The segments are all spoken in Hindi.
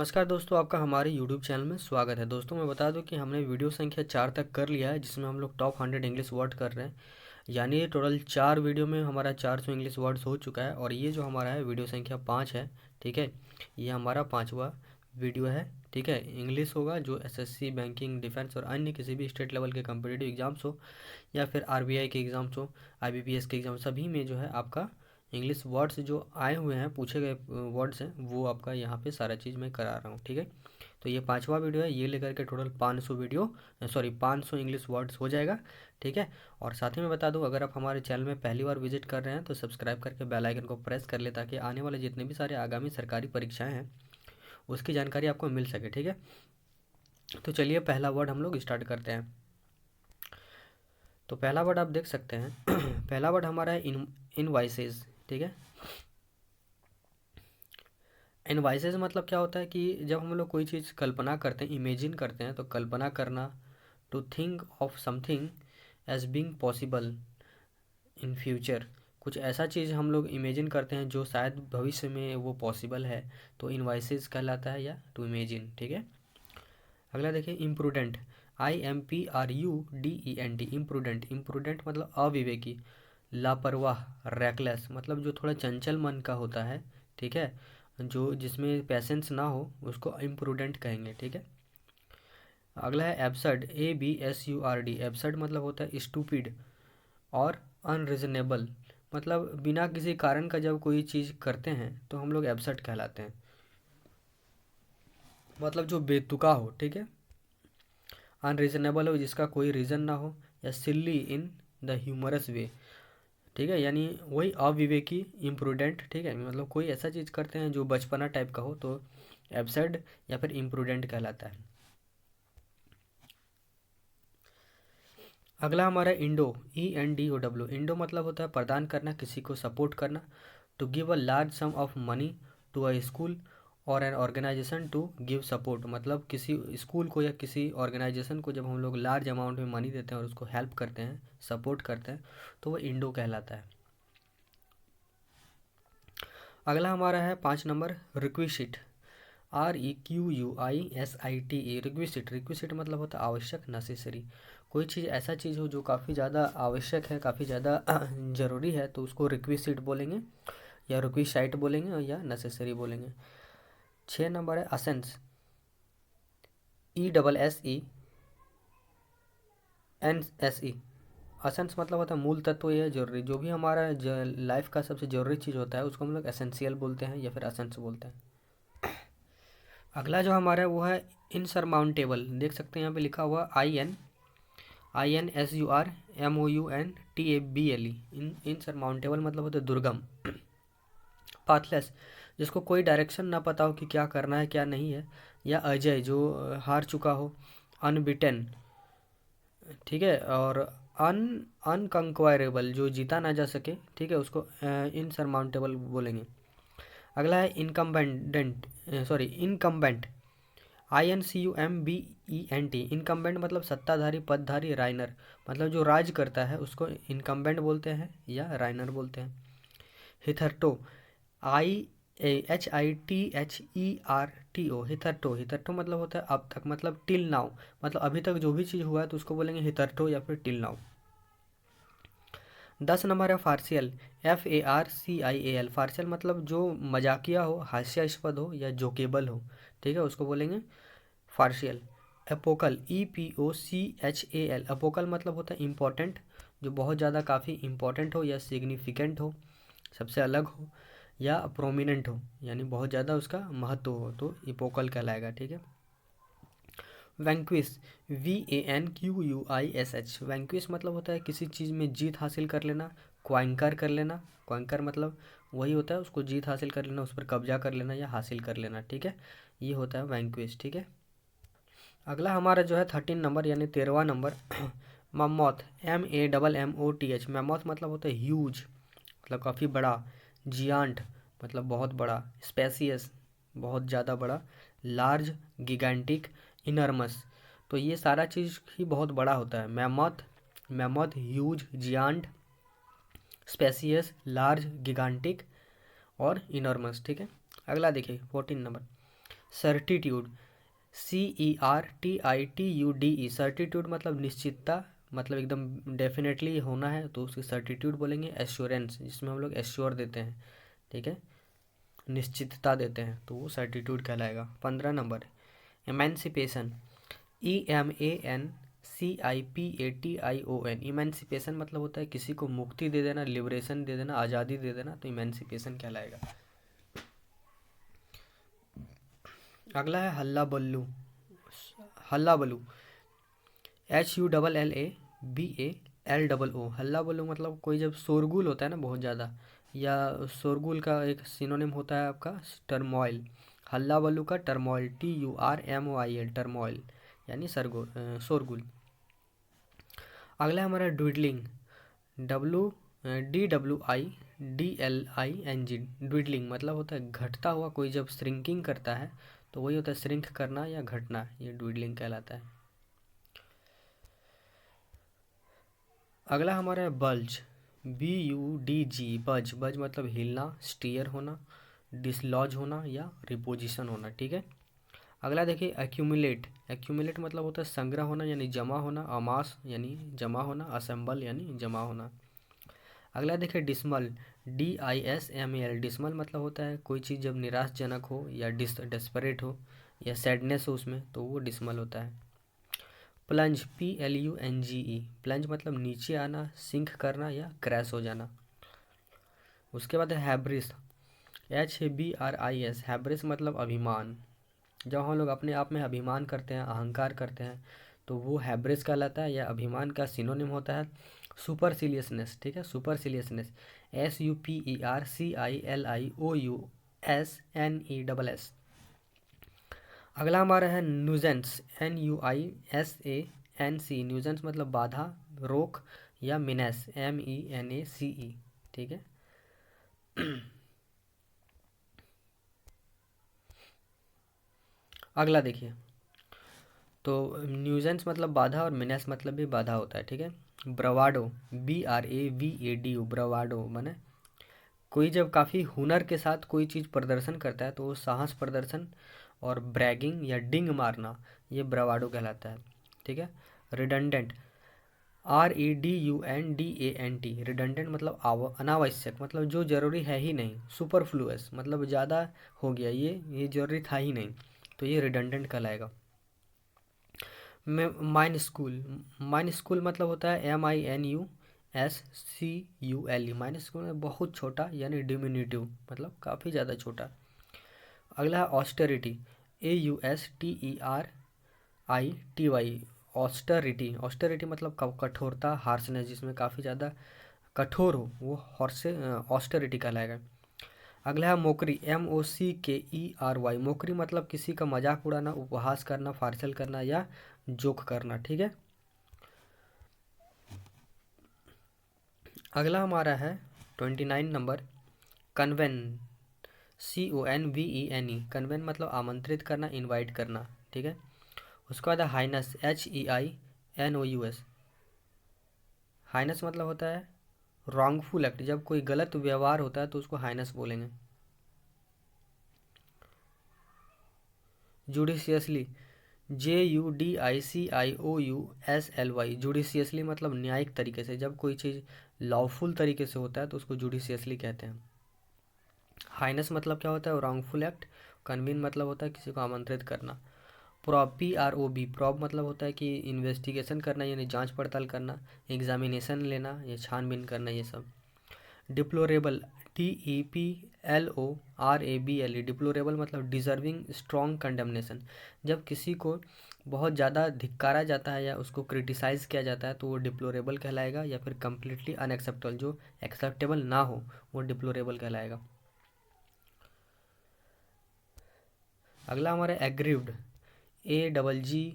नमस्कार दोस्तों, आपका हमारे YouTube चैनल में स्वागत है। दोस्तों मैं बता दूं कि हमने वीडियो संख्या 4 तक कर लिया है, जिसमें हम लोग टॉप 100 इंग्लिश वर्ड कर रहे हैं। यानी ये टोटल 4 वीडियो में हमारा 400 इंग्लिश वर्ड्स हो चुका है और ये जो हमारा है वीडियो संख्या 5 है। ठीक है, ये हमारा 5वां वीडियो है। ठीक है, इंग्लिश होगा जो SSC, बैंकिंग, डिफेंस और अन्य किसी भी स्टेट लेवल के कम्पिटिटिव एग्जाम्स हो या फिर RBI के एग्ज़ाम्स हो, IBPS के एग्ज़ाम, सभी में जो है आपका इंग्लिश वर्ड्स जो आए हुए हैं, पूछे गए वर्ड्स हैं, वो आपका यहाँ पे सारा चीज़ मैं करा रहा हूँ। ठीक है, तो ये 5वां वीडियो है। ये लेकर के टोटल 500 इंग्लिश वर्ड्स हो जाएगा। ठीक है, और साथ ही मैं बता दूँ, अगर आप हमारे चैनल में पहली बार विजिट कर रहे हैं तो सब्सक्राइब करके बेल आइकन को प्रेस कर ले, ताकि आने वाले जितने भी सारे आगामी सरकारी परीक्षाएँ हैं उसकी जानकारी आपको मिल सके। ठीक है, तो चलिए पहला वर्ड हम लोग स्टार्ट करते हैं। तो पहला वर्ड आप देख सकते हैं पहला वर्ड हमारा है इनवाइसेस। ठीक है, इनवाइसेस मतलब क्या होता है कि जब हम लोग कोई चीज़ कल्पना करते हैं, इमेजिन करते हैं, तो कल्पना करना, to think of something as being possible in future. कुछ ऐसा चीज़ हम लोग इमेजिन करते हैं जो शायद भविष्य में वो पॉसिबल है, तो इनवाइसेस कहलाता है, या टू इमेजिन। ठीक है, अगला देखिए इम्प्रूडेंट, IMPRUDENT, इम्प्रूडेंट। इम्प्रूडेंट मतलब अविवेकी, लापरवाह, रैकलेस, मतलब जो थोड़ा चंचल मन का होता है। ठीक है, जो जिसमें पेशेंस ना हो उसको इम्प्रूडेंट कहेंगे। ठीक है, अगला है एब्सर्ड, ABSURD। एब्सर्ड मतलब होता है स्टूपिड और अनरीजनेबल, मतलब बिना किसी कारण का जब कोई चीज़ करते हैं तो हम लोग एब्सर्ड कहलाते हैं, मतलब जो बेतुका हो। ठीक है, अनरीजनेबल हो जिसका कोई रीज़न ना हो, या सिल्ली इन द ह्यूमरस वे। ठीक है, यानी वही अविवेकी, इम्प्रूडेंट। ठीक है, मतलब कोई ऐसा चीज़ करते हैं जो बचपना टाइप का हो, तो एब्सर्ड या फिर इम्प्रूडेंट कहलाता है। अगला हमारा इंडो, ENDOW। इंडो मतलब होता है प्रदान करना, किसी को सपोर्ट करना। To give a large sum of money to a school और an organization to give support, मतलब किसी स्कूल को या किसी ऑर्गेनाइजेशन को जब हम लोग लार्ज अमाउंट में मनी देते हैं और उसको हेल्प करते हैं, सपोर्ट करते हैं, तो वो इंडो कहलाता है। अगला हमारा है 5 नंबर रिक्विसिट, REQUISITE। रिक्विसिट, रिक्विसिट मतलब होता है आवश्यक, नेसेसरी। कोई चीज़ ऐसा चीज़ हो जो काफ़ी ज़्यादा आवश्यक है, काफ़ी ज़्यादा ज़रूरी है, तो उसको रिक्विसिट बोलेंगे, या रिक्विसाइट बोलेंगे, या नेसेसरी बोलेंगे। 6 नंबर है असेंस, ESSENSE। असेंस मतलब होता है मूल तत्व या जरूरी, जो भी हमारा लाइफ का सबसे ज़रूरी चीज़ होता है उसको हम लोग एसेंशियल बोलते हैं या फिर असेंस बोलते हैं। अगला जो हमारा है वो है इनसरमाउंटेबल। देख सकते हैं यहाँ पे लिखा हुआ INSURMOUNTABLE। इनसरमाउंटेबल मतलब होता है दुर्गम। पाथलेस, जिसको कोई डायरेक्शन ना पता हो कि क्या करना है क्या नहीं है, या अजय, जो हार चुका हो। अनबिटन, ठीक है, और अनकंक्वायरेबल, जो जीता ना जा सके, ठीक है, उसको इनसरमाउंटेबल बोलेंगे। अगला है इनकम्बेंट, INCUMBENT। इनकम्बेंट मतलब सत्ताधारी, पदधारी, राइनर, मतलब जो राज करता है उसको इनकम्बेंट बोलते हैं या राइनर बोलते हैं। हिथर्टो, HITHERTO, हिथर्टो। हिथर्टो मतलब होता है अब तक, मतलब टिल नाउ, मतलब अभी तक जो भी चीज़ हुआ है तो उसको बोलेंगे हिथर्टो या फिर टिल नाउ। 10 नंबर है फार्सियल, FARCIAL। फार्सियल मतलब जो मजाकिया हो, हास्यास्पद हो, या जोकेबल हो। ठीक है, उसको बोलेंगे फार्शियल। एपोकल, EPOCHAL। एपोकल मतलब होता है इम्पोर्टेंट, जो बहुत ज़्यादा काफ़ी इम्पोर्टेंट हो, या सिग्निफिकेंट हो, सबसे अलग हो, या प्रोमिनेंट हो, यानी बहुत ज़्यादा उसका महत्व हो, तो इपोकल कहलाएगा। ठीक है, वैंक्विश, VANQUISH। वैंक्विश मतलब होता है किसी चीज़ में जीत हासिल कर लेना, क्वाइंकर कर लेना। क्वाइंकर मतलब वही होता है उसको जीत हासिल कर लेना, उस पर कब्जा कर लेना या हासिल कर लेना। ठीक है, ये होता है वैंक्विश। ठीक है, अगला हमारा जो है 13 नंबर यानी 13वां नंबर ममोथ, MAMMOTH। मैमोथ मतलब होता है ह्यूज, मतलब काफ़ी बड़ा। जियांट मतलब बहुत बड़ा। स्पेसियस बहुत ज़्यादा बड़ा। लार्ज, गिगेंटिक, इनर्मस, तो ये सारा चीज़ ही बहुत बड़ा होता है। Mammoth, huge, giant, spacious, large, gigantic और इनॉर्मस। ठीक है, अगला देखिए 14 नंबर सर्टिट्यूड, CERTITUDE, सर्टिट्यूड मतलब निश्चितता, मतलब एकदम डेफिनेटली होना है तो उसकी सर्टिट्यूड बोलेंगे। एश्योरेंस, जिसमें हम लोग एश्योर देते हैं, ठीक है, निश्चितता देते हैं, तो वो सर्टिट्यूड कहलाएगा। 15 नंबर एमेंसिपेशन, EMANCIPATION, इमेंसिपेशन मतलब होता है किसी को मुक्ति दे देना, लिबरेशन दे देना, आज़ादी दे देना, तो इमेंसिपेशन कहलाएगा। अगला है हल्ला बल्लू, हल्ला बल्लू, HULLABALO, हल्ला बल्लू मतलब कोई जब शोरगुल होता है ना बहुत ज़्यादा, या शोरगुल का एक सिनोनिम होता है आपका टर्मोइल, हल्ला बल्लू का टर्मोइल, TURMOIL, टर्मोइल यानी शोरगुल। अगला है हमारा ड्विडलिंग, DWIDLING, ड्विडलिंग मतलब होता है घटता हुआ, कोई जब श्रिंकिंग करता है तो वही होता है श्रिंक करना या घटना, ये ड्विडलिंग कहलाता है। अगला हमारा है बल्ज, BUDG, बज, बज मतलब हिलना, स्टीयर होना, डिसलॉज होना या रिपोजिशन होना, ठीक है। अगला देखिए एक्यूमुलेट, एक्यूमुलेट मतलब होता है संग्रह होना यानी जमा होना, अमास यानी जमा होना, असेंबल यानी जमा होना। अगला देखिए डिसमल, DISMAL, डिसमल मतलब होता है कोई चीज़ जब निराशजनक हो या डेस्परेट हो या सैडनेस हो उसमें, तो वो डिसमल होता है। प्लंज, PLUNGE, प्लंज मतलब नीचे आना, सिंक करना या क्रैश हो जाना। उसके बाद है हैब्रिस, HABRIS, हैब्रिस मतलब अभिमान, जब हम लोग अपने आप में अभिमान करते हैं, अहंकार करते हैं, तो वो हैब्रिस कहलाता है, या अभिमान का सिनोनिम होता है सुपरसिलियसनेस, ठीक है, सुपरसिलियसनेस, SUPERCILIOUSNESS। अगला हमारा है न्यूजेंस, NUISANC, न्यूजेंस मतलब बाधा, रोक, या मिनेस, MENACE, ठीक है। अगला देखिए, तो न्यूजेंस मतलब बाधा और मिनेस मतलब भी बाधा होता है, ठीक है। ब्रवाडो, BRAVADO, ब्रवाडो माने कोई जब काफ़ी हुनर के साथ कोई चीज़ प्रदर्शन करता है तो वो साहस प्रदर्शन, और ब्रैगिंग या डिंग मारना, ये ब्रवाडो कहलाता है, ठीक है। रिडंडेंट, REDUNDANT, रिडंडेंट मतलब अनावश्यक, मतलब जो ज़रूरी है ही नहीं। सुपरफ्लुअस मतलब ज़्यादा हो गया, ये ज़रूरी था ही नहीं, तो ये रिडंडेंट कहलाएगा। माइन स्कूल, माइन स्कूल मतलब होता है MINUSCULE, माइन स्कूल में बहुत छोटा यानी डिमिन्यूटिव मतलब काफ़ी ज़्यादा छोटा। अगला है ऑस्टेरिटी, AUSTERITY, ऑस्टेरिटी, ऑस्टेरिटी मतलब कठोरता, हार्शनेस, जिसमें काफ़ी ज़्यादा कठोर हो वो ऑस्टेरिटी कहलाएगा। अगला है मोकरी, MOCKERY, मोकरी मतलब किसी का मजाक उड़ाना, उपहास करना, फार्सल करना या जोक करना, ठीक है। अगला हमारा है 29 नंबर कन्वेन, CONVENE, कन्वेन मतलब आमंत्रित करना, इनवाइट करना, ठीक है। उसके बाद है हाइनस, HEINOUS, हाइनस मतलब होता है रॉन्गफुल एक्ट, जब कोई गलत व्यवहार होता है तो उसको हाइनस बोलेंगे। जुडिशियसली, JUDICIOUSLY, जुडिशियसली मतलब न्यायिक तरीके से, जब कोई चीज़ लॉफुल तरीके से होता है तो उसको जुडिशियसली कहते हैं। हाइनस मतलब क्या होता है, रॉन्गफुल एक्ट। कन्वीन मतलब होता है किसी को आमंत्रित करना। प्रॉब, PROB, प्रॉब मतलब होता है कि इन्वेस्टिगेशन करना यानी जांच पड़ताल करना, एग्जामिनेशन लेना या छानबीन करना, ये सब। डिप्लोरेबल, DEPLORABLE, डिप्लोरेबल मतलब डिजर्विंग स्ट्रॉन्ग कंडेमनेशन, जब किसी को बहुत ज़्यादा धिक्कारा जाता है या उसको क्रिटिसाइज़ किया जाता है तो वो डिप्लोरेबल कहलाएगा, या फिर कम्प्लीटली अनएक्सेप्टेबल, जो एक्सेप्टेबल ना हो वो डिप्लोरेबल कहलाएगा। अगला हमारा एग्रीव्ड, AGGRIEVED,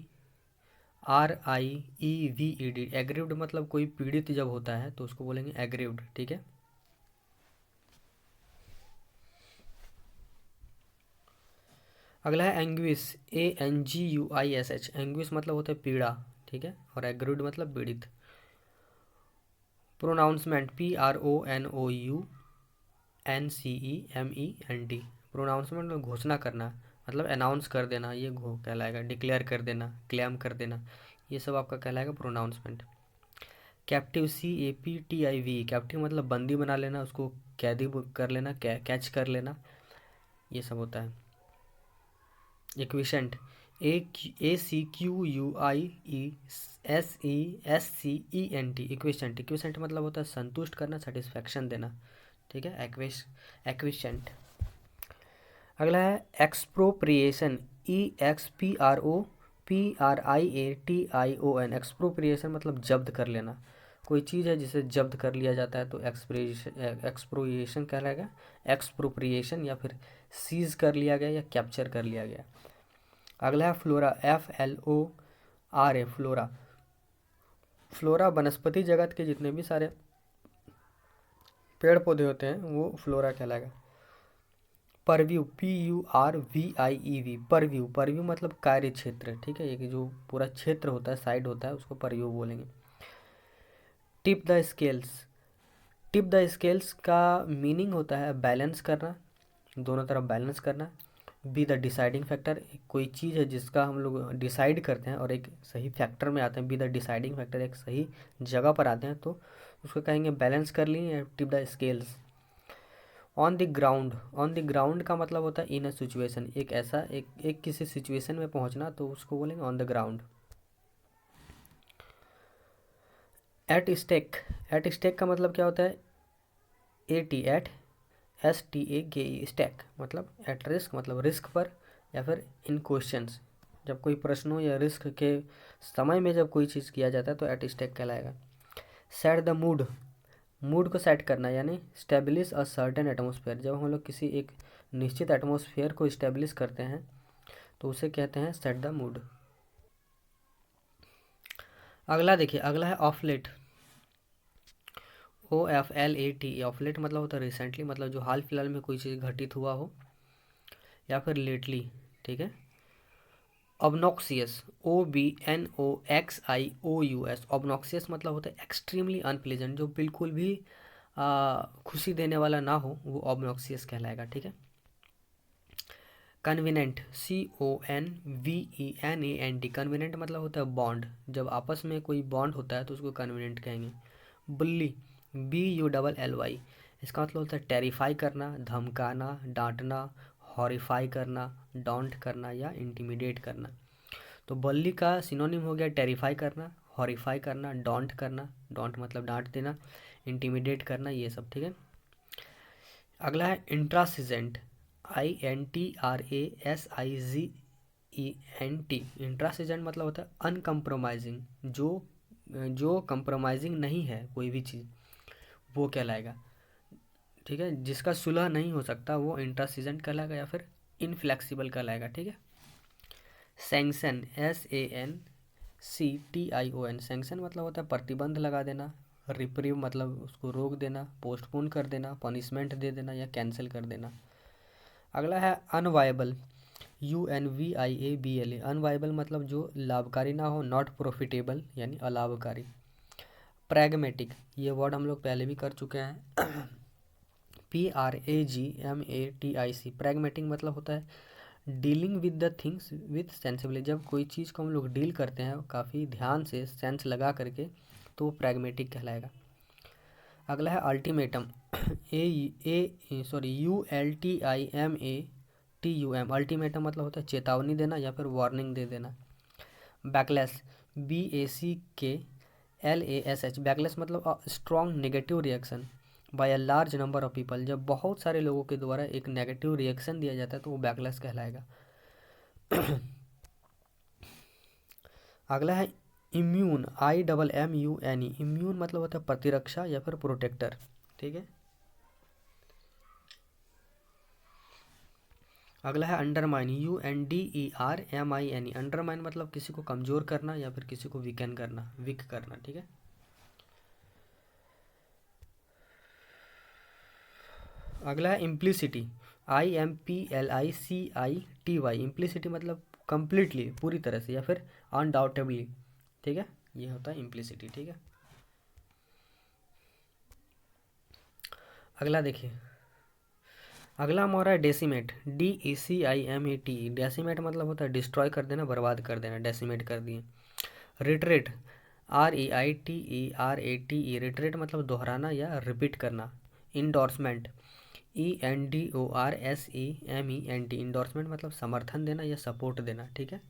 एग्रीव्ड मतलब कोई पीड़ित जब होता है तो उसको बोलेंगे एग्रीव्ड, ठीक है। अगला है एंग्विश, ANGUISH, एंग्विश मतलब होता है पीड़ा, ठीक है, और एग्रीव्ड मतलब पीड़ित। प्रोनाउंसमेंट, PRONOUNCEMENT, प्रोनाउंसमेंट में घोषणा करना, मतलब अनाउंस कर देना, ये घो कहलाएगा। डिक्लेयर कर देना, क्लेम कर देना, ये सब आपका कहलाएगा प्रोनाउंसमेंट। कैप्टिव, CAPTIV, कैप्टिव मतलब बंदी बना लेना, उसको कैदी कर लेना, कैच कर लेना, ये सब होता है। इक्विशेंट, AQUIESESCENT, इक्विशेंट। इक्विशेंट मतलब होता है संतुष्ट करना, सेटिस्फैक्शन देना, ठीक है, एक्विशेंट। अगला है एक्सप्रोप्रिएशन, EXPROPRIATION, एक्सप्रोप्रिएशन मतलब जब्त कर लेना। कोई चीज़ है जिसे जब्त कर लिया जाता है तो एक्सप्रोप्रिएशन कहलाएगा। एक्सप्रोप्रिएशन या फिर सीज कर लिया गया या कैप्चर कर लिया गया। अगला है फ्लोरा, FLORA, फ्लोरा। फ्लोरा वनस्पति जगत के जितने भी सारे पेड़ पौधे होते हैं वो फ्लोरा कहलाएगा। Purview, PURVIEV, purview. परव्यू मतलब कार्य क्षेत्र, ठीक है, एक जो पूरा क्षेत्र होता है, साइड होता है, उसको परव्यू बोलेंगे। Tip the scales, tip the scales का मीनिंग होता है बैलेंस करना, दोनों तरफ बैलेंस करना। बी द डिसाइडिंग फैक्टर, कोई चीज़ है जिसका हम लोग डिसाइड करते हैं और एक सही फैक्टर में आते हैं, बी द डिसाइडिंग फैक्टर, एक सही जगह पर आते हैं तो उसको कहेंगे बैलेंस कर ली या tip the scales. On the ground, on the ground का मतलब होता है इन अ सिचुएशन, एक ऐसा एक किसी सिचुएशन में पहुंचना तो उसको बोलेंगे on the ground. At stake, at stake का मतलब क्या होता है, एट STAKE, स्टैक मतलब एट रिस्क, मतलब रिस्क पर या फिर इन क्वेश्चंस, जब कोई प्रश्न हो या रिस्क के समय में जब कोई चीज़ किया जाता है तो एट स्टेक कहलाएगा। सेट द मूड, मूड को सेट करना यानी स्टेब्लिश अ सर्टेन एटमोसफेयर, जब हम लोग किसी एक निश्चित एटमोसफेयर को इस्टेब्लिश करते हैं तो उसे कहते हैं सेट द मूड। अगला देखिए, अगला है ऑफलेट, OFLAT, ऑफलेट मतलब होता है रिसेंटली, मतलब जो हाल फिलहाल में कोई चीज़ घटित हुआ हो या फिर लेटली, ठीक है। ऑब्नॉक्सियस, OBNOXIOUS, ऑब्नॉक्सियस मतलब होता है एक्सट्रीमली अनप्लेजेंट, जो बिल्कुल भी खुशी देने वाला ना हो वो ऑब्नॉक्सियस कहलाएगा, ठीक है। कन्वीनेंट, CONVENANT, कन्वीनेंट मतलब होता है बॉन्ड, जब आपस में कोई बॉन्ड होता है तो उसको कन्वीनेंट कहेंगे। बुल्ली, BULLY, इसका मतलब होता है टेरिफाई करना, धमकाना, डांटना, हॉरिफाई करना, डॉन्ट करना या इंटिमिडेट करना। तो बल्ली का सिनोनिम हो गया टेरिफाई करना, हॉरिफाई करना, डॉन्ट करना, डॉन्ट मतलब डांट देना, इंटिमिडेट करना, ये सब, ठीक है। अगला है इंट्रासिजेंट, INTRASIGENT, इंट्रासिजेंट मतलब होता है अनकम्प्रोमाइजिंग, जो कंप्रोमाइजिंग नहीं है कोई भी चीज़ वो कहलाएगा, ठीक है, जिसका सुलह नहीं हो सकता वो इंट्रासिजेंट कहलाएगा या फिर इनफ्लेक्सिबल कहलाएगा, ठीक है। सैंक्शन, SANCTION, सैंक्शन मतलब होता है प्रतिबंध लगा देना, रिप्रीव मतलब उसको रोक देना, पोस्टपोन कर देना, पनिशमेंट दे देना या कैंसिल कर देना। अगला है अनवायबल, UNVIABLE, अनवायबल मतलब जो लाभकारी ना हो, नॉट प्रॉफिटेबल यानी अलाभकारी। प्रैग्मेटिक, ये वर्ड हम लोग पहले भी कर चुके हैं, PRAGMATIC, प्रैग्मेटिक मतलब होता है dealing with the things with sensibility, जब कोई चीज़ को हम लोग डील करते हैं काफ़ी ध्यान से, सेंस लगा करके, तो वो प्रैग्मेटिक कहलाएगा। अगला है अल्टीमेटम, ULTIMATUM, अल्टीमेटम मतलब होता है चेतावनी देना या फिर वार्निंग दे देना। बैकलैश, BACKLASH, बैकलैश मतलब strong negative reaction by a large number of people, जब बहुत सारे लोगों के द्वारा एक नेगेटिव रिएक्शन दिया जाता है तो वो बैकलैश कहलाएगा। अगला है इम्यून, IMMUNE, इम्यून मतलब होता है प्रतिरक्षा या फिर प्रोटेक्टर, ठीक है। अगला है अंडरमाइन, UNDERMINE, अंडरमाइन मतलब किसी को कमज़ोर करना या फिर किसी को वीकन करना, वीक करना, ठीक है। अगला है इम्प्लिसिटी, IMPLICITY, इम्प्लिसिटी मतलब कंप्लीटली, पूरी तरह से या फिर अनडाउटेबली, ठीक है, ये होता है इम्प्लिसिटी, ठीक है। अगला देखिए, अगला हमारा है डेसिमेट, DECIMAT। डेसिमेट मतलब होता है डिस्ट्रॉय कर देना, बर्बाद कर देना, डेसिमेट कर दिए। रिट्रेट, REITERATE, रिट्रेट मतलब दोहराना या रिपीट करना। इंडोर्समेंट, ENDORSEMENT, इंडोर्समेंट मतलब समर्थन देना या सपोर्ट देना, ठीक है।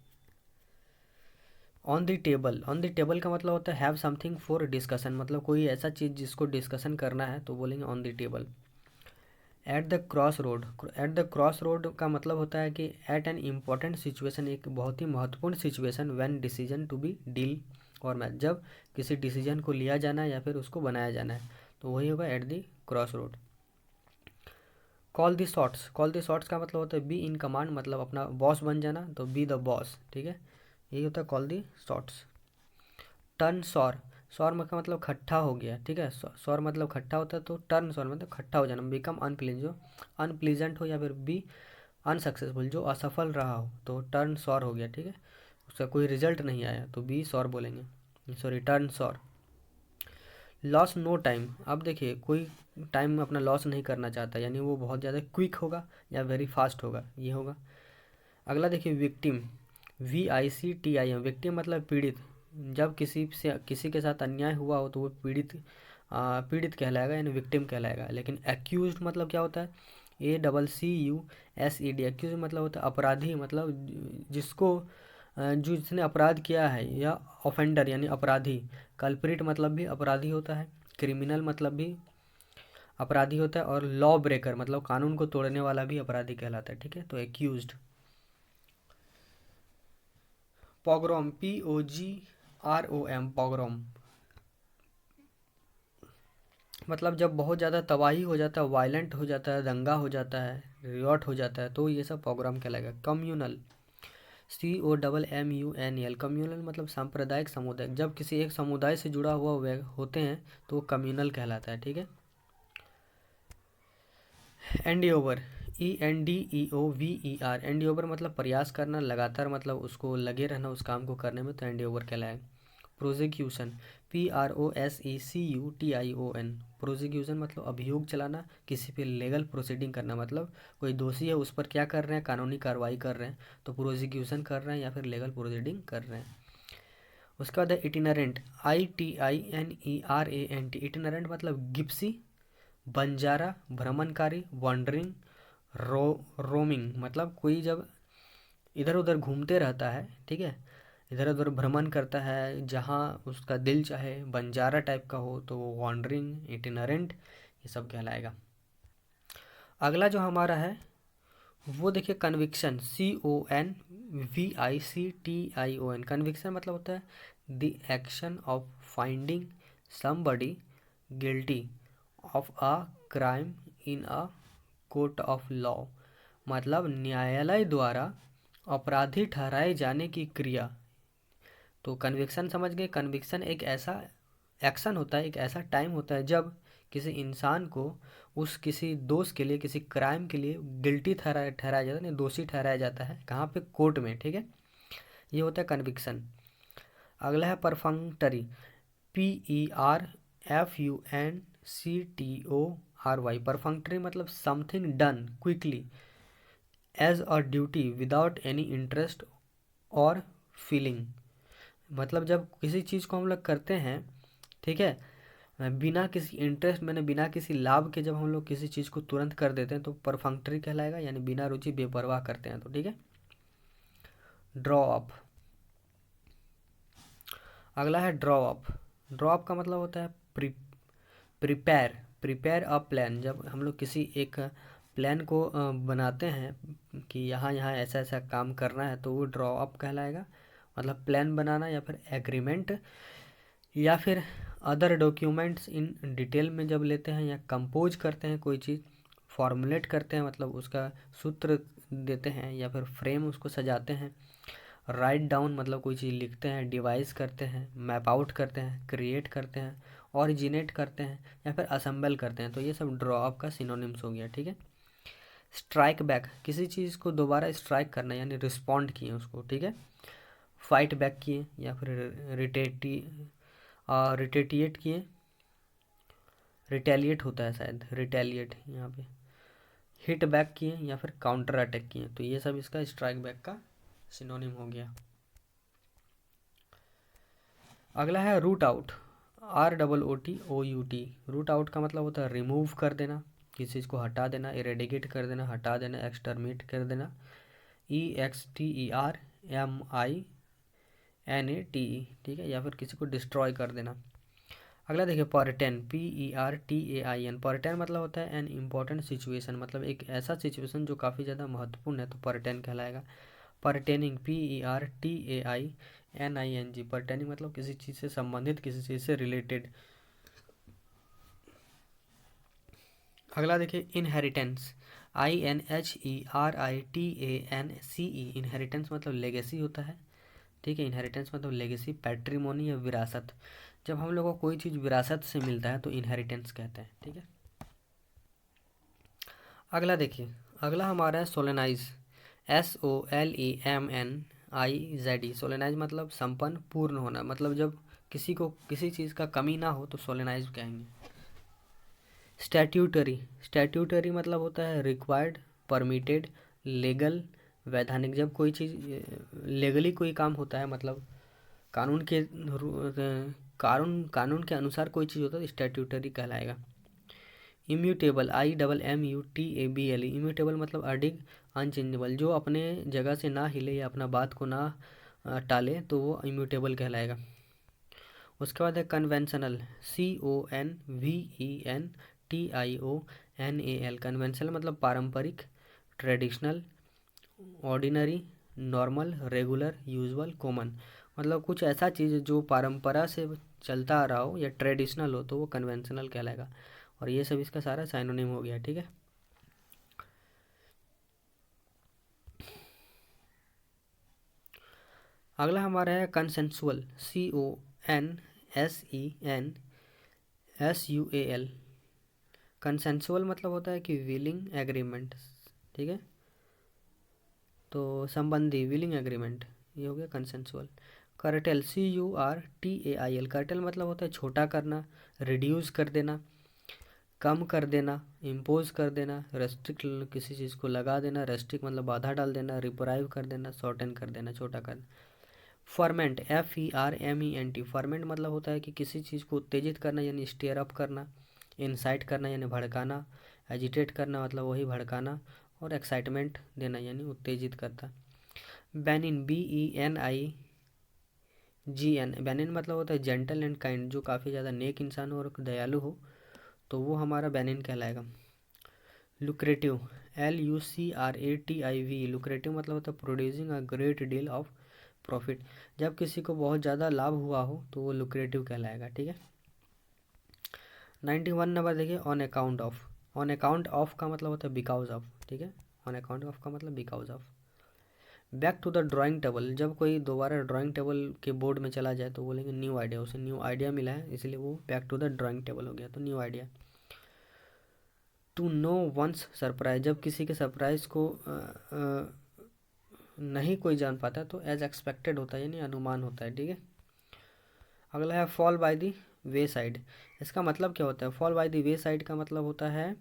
On the table, on the table का मतलब होता है हैव समथिंग फॉर डिस्कशन, मतलब कोई ऐसा चीज़ जिसको डिस्कशन करना है तो बोलेंगे on the table. At the cross road, at the cross road का मतलब होता है कि एट एन इम्पॉर्टेंट सिचुएशन, एक बहुत ही महत्वपूर्ण situation, when decision to be deal और मैच, जब किसी डिसीजन को लिया जाना है या फिर उसको बनाया जाना है तो वही होगा at the cross road. Call the shots, call the shots का मतलब होता है बी इन कमांड, मतलब अपना बॉस बन जाना, तो बी द बॉस, ठीक है, यही होता है call the shots. Turn sour, sour का मतलब खट्टा हो गया, ठीक है, सॉर मतलब खट्टा होता है, तो टर्न सॉर मतलब खट्टा हो जाना। बिकम अनप्लीजेंट, जो अनप्लीजेंट हो या फिर बी अनसक्सेसफुल, जो असफल रहा हो, तो टर्न सॉर हो गया, ठीक है, उसका कोई रिजल्ट नहीं आया तो बी सॉर बोलेंगे, sorry turn sour. Loss no time, अब देखिए कोई टाइम अपना लॉस नहीं करना चाहता, यानी वो बहुत ज़्यादा क्विक होगा या वेरी फास्ट होगा, ये होगा। अगला देखिए विक्टिम, VICTIM, विक्टिम मतलब पीड़ित, जब किसी के साथ अन्याय हुआ हो तो वो पीड़ित कहलाएगा, यानी विक्टिम कहलाएगा। लेकिन एक्यूज मतलब क्या होता है, ACCUSED, एक्यूज मतलब होता है अपराधी, मतलब जिसने अपराध किया है, या ऑफेंडर यानी अपराधी। कल्प्रिट मतलब भी अपराधी होता है, क्रिमिनल मतलब भी अपराधी होता है, और लॉ ब्रेकर मतलब कानून को तोड़ने वाला भी अपराधी कहलाता है, ठीक है, तो एक्यूज्ड। पोग्राम, POGROM, पोग्राम मतलब जब बहुत ज़्यादा तबाही हो जाता है, वायलेंट हो जाता है, दंगा हो जाता है, रिवॉट हो जाता है, तो ये सब पोग्राम कहलाएगा। कम्युनल, COMMUNAL, कम्युनल मतलब सांप्रदायिक समुदाय, जब किसी एक समुदाय से जुड़ा हुआ होते हैं तो वो कम्युनल कहलाता है, ठीक है। एंडिओवर, ENDEOVER, एंडिओवर मतलब प्रयास करना लगातार, मतलब उसको लगे रहना उस काम को करने में, तो एंडिओवर कहलाएगा। प्रोसिक्यूशन, PROSECUTION, प्रोसिक्यूशन मतलब अभियोग चलाना, किसी पे लीगल प्रोसीडिंग करना, मतलब कोई दोषी है उस पर क्या कर रहे हैं, कानूनी कार्रवाई कर रहे हैं, तो प्रोसिक्यूशन कर रहे हैं या फिर लीगल प्रोसीडिंग कर रहे हैं। उसके बाद है इटिनरेंट, ITINERANT, इटिनरेंट मतलब गिप्सी, बंजारा, भ्रमणकारी, वॉन्डरिंग, रोमिंग मतलब कोई जब इधर उधर घूमते रहता है, ठीक है, इधर उधर भ्रमण करता है, जहाँ उसका दिल चाहे, बंजारा टाइप का हो तो वो वॉन्डरिंग, इटिनरेंट, ये सब कहलाएगा। अगला जो हमारा है वो देखिए कन्विक्शन, CONVICTION, कन्विक्शन मतलब होता है the action of finding somebody guilty of a crime in a court of law, मतलब न्यायालय द्वारा अपराधी ठहराए जाने की क्रिया, तो कन्विक्शन समझ गए। कन्विक्शन एक ऐसा एक्शन होता है, एक ऐसा टाइम होता है जब किसी इंसान को उस किसी दोष के लिए, किसी क्राइम के लिए गिल्टी ठहराया जाता है, नहीं दोषी ठहराया जाता है, कहाँ पे, कोर्ट में, ठीक है, ये होता है कन्विक्शन। अगला है परफंक्टरी, PERFUNCTORY, परफंक्टरी मतलब something done quickly as a duty without any interest और फीलिंग, मतलब जब किसी चीज़ को हम लोग करते हैं, ठीक है, बिना किसी इंटरेस्ट, मैंने बिना किसी लाभ के जब हम लोग किसी चीज़ को तुरंत कर देते हैं तो परफंक्टरी कहलाएगा, यानी बिना रुचि बेपरवाह करते हैं, तो ठीक है। ड्रॉ अप, अगला है ड्रॉ अप, ड्रॉ अप का मतलब होता है प्रिपेयर अ प्लान, जब हम लोग किसी एक प्लान को बनाते हैं कि यहाँ यहाँ ऐसा ऐसा काम करना है तो वो ड्रॉ अप कहलाएगा, मतलब प्लान बनाना या फिर एग्रीमेंट या फिर अदर डॉक्यूमेंट्स इन डिटेल में जब लेते हैं या कंपोज करते हैं कोई चीज़, फॉर्मुलेट करते हैं मतलब उसका सूत्र देते हैं या फिर फ्रेम उसको सजाते हैं। राइट डाउन मतलब कोई चीज़ लिखते हैं, डिवाइस करते हैं, मैप आउट करते हैं, क्रिएट करते हैं, ऑरिजिनेट करते हैं या फिर असेंबल करते हैं, तो ये सब ड्रॉ अप का सिनोनिम्स हो गया, ठीक है। स्ट्राइक बैक, किसी चीज़ को दोबारा स्ट्राइक करना यानी रिस्पॉन्ड किए उसको, ठीक है, फाइट बैक किए या फिर रिटेटिएट किए, रिटेलिएट होता है शायद, रिटेलिएट यहाँ पे, हिट बैक किए या फिर काउंटर अटैक किए, तो ये सब इसका स्ट्राइक बैक का सिनोनिम हो गया। अगला है root out, ROOTOUT। Root out का मतलब होता है रिमूव कर देना, किसी चीज़ को हटा देना, इरेडिकेट कर देना, हटा देना, एक्सटर्मिनेट कर देना, EXTERMINATE, ठीक है, या फिर किसी को डिस्ट्रॉय कर देना। अगला देखिए परटेन, PERTAIN। परटेन मतलब होता है एन इम्पॉर्टेंट सिचुएशन, मतलब एक ऐसा सिचुएशन जो काफ़ी ज़्यादा महत्वपूर्ण है, तो परटेन कहलाएगा। Pertaining, PERTAINING। परटेनिंग मतलब किसी चीज़ से संबंधित, किसी चीज़ से रिलेटेड। अगला देखिए इनहेरिटेंस, INHERITANCE। इनहेरिटेंस मतलब लेगेसी होता है, ठीक है। इनहेरिटेंस मतलब लेगेसी, पैट्रिमोनी या विरासत। जब हम लोगों को कोई चीज़ विरासत से मिलता है तो इनहेरिटेंस कहते हैं, ठीक है। अगला देखिए, अगला हमारा है सोलेनाइज, SOLEMNIZE। सोलेनाइज मतलब संपन्न, पूर्ण होना, मतलब जब किसी को किसी चीज़ का कमी ना हो तो सोलेनाइज कहेंगे। स्टैट्यूटरी, स्टैट्यूटरी मतलब होता है रिक्वायर्ड, परमिटेड, लीगल, वैधानिक। जब कोई चीज़ लीगली कोई काम होता है, मतलब कानून के कानून के अनुसार कोई चीज़ होता है तो स्टैट्यूटरी कहलाएगा। Immutable, IMMUTABLE। इम्यूटेबल मतलब अडिग, अनचेंजेबल। जो अपने जगह से ना हिले या अपना बात को ना टाले तो वो इम्यूटेबल कहलाएगा। उसके बाद है कन्वेंशनल, CONVENTIONAL। कन्वेंशनल मतलब पारंपरिक, traditional, ordinary, normal, regular, usual, common. मतलब कुछ ऐसा चीज़ जो परंपरा से चलता आ रहा हो या ट्रेडिशनल हो तो वो कन्वेंशनल कहलाएगा। और ये सब इसका सारा साइनोनिम हो गया, ठीक है। अगला हमारा है कंसेंसुअल, CONSENSUAL। कंसेंसुअल मतलब होता है कि विलिंग एग्रीमेंट, ठीक है, तो संबंधी, विलिंग एग्रीमेंट, ये हो गया कंसेंसुअल। Cartel, CURTAIL। कर्टेल मतलब होता है छोटा करना, रिड्यूस कर देना, कम कर देना, इम्पोज कर देना, रेस्ट्रिक्ट किसी चीज़ को लगा देना, रेस्ट्रिक्ट मतलब बाधा डाल देना, रिप्राइव कर देना, शॉर्टन कर देना, छोटा कर देना। Ferment, FERMENT। फर्मेंट मतलब होता है कि किसी चीज़ को उत्तेजित करना यानी स्टीयर अप करना, इंसाइट करना यानी भड़काना, एजिटेट करना मतलब वही भड़काना, और एक्साइटमेंट देना यानी उत्तेजित करता। Benin, BENIGN। बेनिन मतलब होता है जेंटल एंड काइंड, जो काफ़ी ज़्यादा नेक इंसान हो और दयालु हो तो वो हमारा बेनिन कहलाएगा। Lucrative, LUCRATIV। लुक्रेटिव मतलब होता है producing a great deal of profit. जब किसी को बहुत ज़्यादा लाभ हुआ हो तो वो लुक्रेटिव कहलाएगा, ठीक है। 91 नंबर देखिए on account of. On account of का मतलब होता है बिकॉज ऑफ, ठीक है। ऑन अकाउंट ऑफ का मतलब because of. Back to the drawing table, जब कोई दोबारा ड्राइंग टेबल के बोर्ड में चला जाए तो बोलेंगे न्यू आइडिया, उसे न्यू आइडिया मिला है इसलिए वो back to the drawing table हो गया, तो new idea. To no one's surprise, जब किसी के सरप्राइज को नहीं कोई जान पाता तो एज एक्सपेक्टेड होता है यानी अनुमान होता है, ठीक है। अगला है fall by the wayside. इसका मतलब क्या होता है? Fall by the wayside का मतलब होता है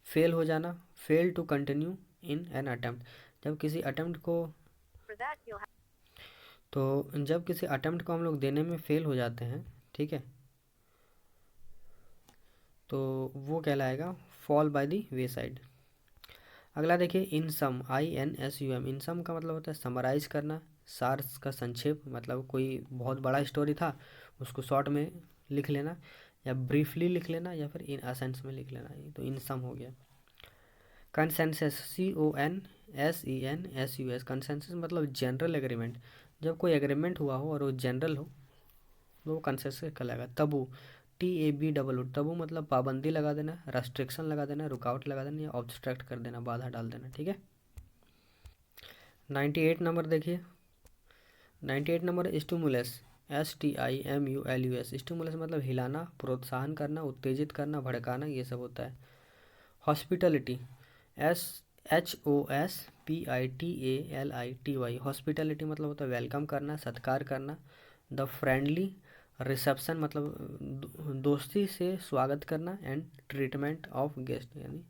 फेल हो जाना, fail to continue in an attempt. जब किसी अटेम्प्ट को जब किसी अटेम्प्ट को हम लोग देने में फेल हो जाते हैं, ठीक है, तो वो कहलाएगा fall by the way side. अगला देखिए इन सम, INSUM। इन सम का मतलब होता है समराइज करना, सार्स का संक्षेप, मतलब कोई बहुत बड़ा स्टोरी था उसको शॉर्ट में लिख लेना, या ब्रीफली लिख लेना, या फिर इन असेंस में लिख लेना, तो इन सम हो गया। Consensus, CONSENSUS। कंसेंसस मतलब जनरल एग्रीमेंट, जब कोई एग्रीमेंट हुआ हो और वो जनरल हो तो वो कंसेंसस कहलाएगा। तबू, TABOO। तबू मतलब पाबंदी लगा देना, रेस्ट्रिक्शन लगा देना, रुकावट लगा देना, या ऑब्स्ट्रक्ट कर देना, बाधा डाल देना, ठीक है। 98 नंबर देखिए, 98 नंबर स्टिमुलस, STIMULUS। स्टिमुलस मतलब हिलाना, प्रोत्साहन करना, उत्तेजित करना, भड़काना, ये सब होता है। Hospitality, HOSPITALITY। हॉस्पिटलिटी मतलब होता है वेलकम करना, सत्कार करना। द फ्रेंडली रिसेप्शन मतलब दोस्ती से स्वागत करना, एंड ट्रीटमेंट ऑफ गेस्ट यानी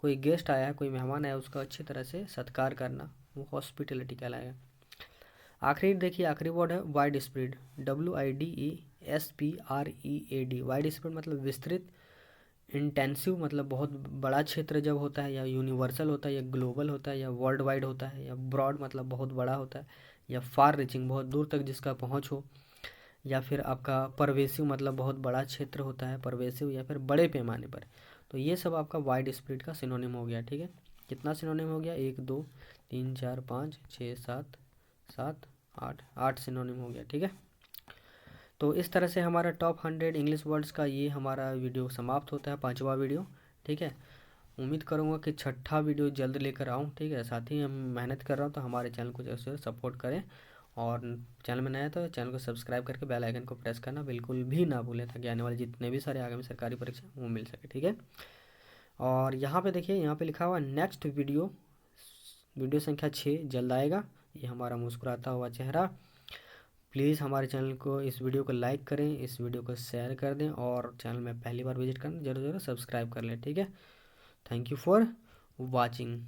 कोई गेस्ट आया है, कोई मेहमान आया, उसका अच्छी तरह से सत्कार करना, वो हॉस्पिटलिटी कहलाएगा। आखिरी देखिए, आखिरी वर्ड है wide spread, WIDESPREAD। Wide spread मतलब विस्तृत, इंटेंसिव मतलब बहुत बड़ा क्षेत्र जब होता है, या यूनिवर्सल होता है, या ग्लोबल होता है, या वर्ल्ड वाइड होता है, या ब्रॉड मतलब बहुत बड़ा होता है, या फार रीचिंग बहुत दूर तक जिसका पहुंच हो, या फिर आपका परवेसिव मतलब बहुत बड़ा क्षेत्र होता है, परवेसिव, या फिर बड़े पैमाने पर। तो ये सब आपका वाइड स्प्रेड का सिनोनिम हो गया। ठीक है, कितना सिनोनिम हो गया? 1 2 3 4 5 6 7 7 8 सिनोनिम हो गया। ठीक है, तो इस तरह से हमारा टॉप 100 इंग्लिश वर्ड्स का ये हमारा वीडियो समाप्त होता है, 5वां वीडियो। ठीक है, उम्मीद करूँगा कि 6ठा वीडियो जल्द लेकर आऊँ। ठीक है, साथ ही हम मेहनत कर रहा हूँ, तो हमारे चैनल को जैसे सपोर्ट करें, और चैनल में नया है तो चैनल को सब्सक्राइब करके बेल आइकन को प्रेस करना बिल्कुल भी ना भूलें, ताकि आने वाले जितने भी सारे आगामी सरकारी परीक्षा वो मिल सके। ठीक है, और यहाँ पे देखिए, यहाँ पे लिखा हुआ नेक्स्ट वीडियो, वीडियो संख्या 6 जल्द आएगा। ये हमारा मुस्कुराता हुआ चेहरा। प्लीज़ हमारे चैनल को, इस वीडियो को लाइक करें, इस वीडियो को शेयर कर दें, और चैनल में पहली बार विजिट करें जरूर जरूर सब्सक्राइब कर लें। ठीक है, थैंक यू फॉर वॉचिंग।